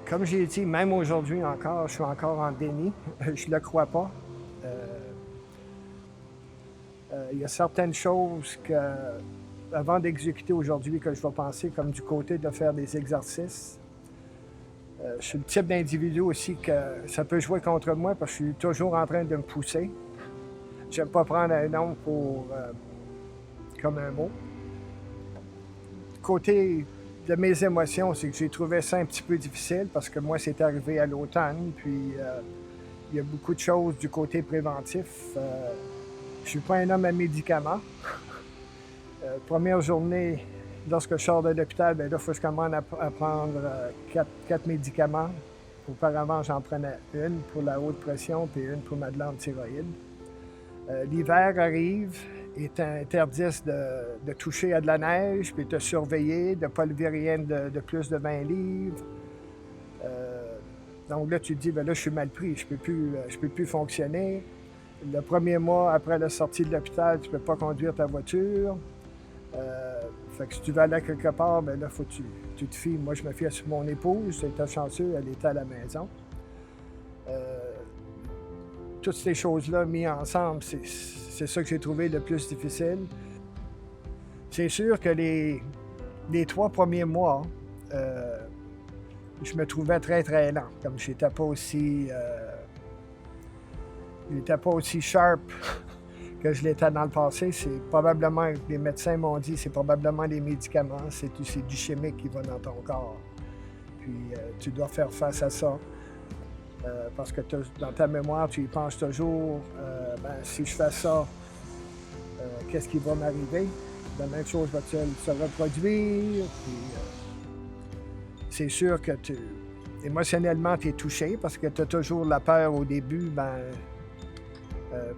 Comme j'ai dit, même aujourd'hui encore, je suis encore en déni. Je ne le crois pas. Il y a certaines choses que, avant d'exécuter aujourd'hui, que je vais penser comme du côté de faire des exercices. Je suis le type d'individu aussi que ça peut jouer contre moi parce que je suis toujours en train de me pousser. J'aime pas prendre un nom pour comme un mot. Côté de mes émotions, c'est que j'ai trouvé ça un petit peu difficile parce que moi, c'est arrivé à l'automne, puis il y a beaucoup de choses du côté préventif. Je suis pas un homme à médicaments. Première journée, lorsque je sors de l'hôpital, ben là, il faut que je commence à prendre quatre médicaments. Auparavant, j'en prenais une pour la haute pression puis une pour ma glande thyroïde. L'hiver arrive et t'interdisent de toucher à de la neige, puis de te surveiller, de ne pas lever rien de plus de 20 livres. Donc là, tu te dis, ben là, je suis mal pris, je peux plus fonctionner. Le premier mois après la sortie de l'hôpital, tu ne peux pas conduire ta voiture. Fait que si tu vas aller quelque part, ben là, faut que tu te fies. Moi, je me fiais sur mon épouse, c'était chanceux, elle était à la maison. Toutes ces choses-là mises ensemble, c'est ça que j'ai trouvé le plus difficile. C'est sûr que les 3 premiers mois, je me trouvais très, très lent. Comme j'étais pas aussi sharp que je l'étais dans le passé. C'est probablement, les médecins m'ont dit, c'est probablement des médicaments, c'est du chimique qui va dans ton corps. Puis tu dois faire face à ça. Parce que dans ta mémoire, tu y penses toujours, si je fais ça, qu'est-ce qui va m'arriver? La même chose va se reproduire. Puis, c'est sûr que émotionnellement, tu es touché parce que tu as toujours la peur au début.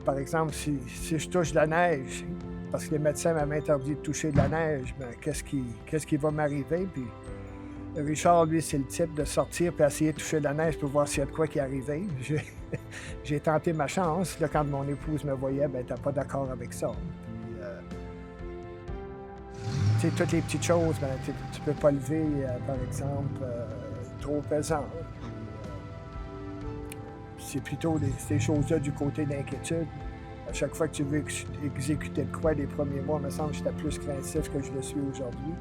Par exemple, si je touche de la neige, parce que les médecins m'avaient interdit de toucher de la neige, qu'est-ce qui va m'arriver? Puis, Richard, lui, c'est le type de sortir et essayer de toucher de la neige pour voir s'il y a de quoi qui est arrivé. J'ai tenté ma chance. Là, quand mon épouse me voyait, ben, t'es pas d'accord avec ça. Puis, toutes les petites choses, ben, tu peux pas lever, par exemple, trop pesant. C'est plutôt ces choses-là du côté d'inquiétude. À chaque fois que tu veux exécuter de quoi les premiers mois, il me semble que j'étais plus craintif que je le suis aujourd'hui.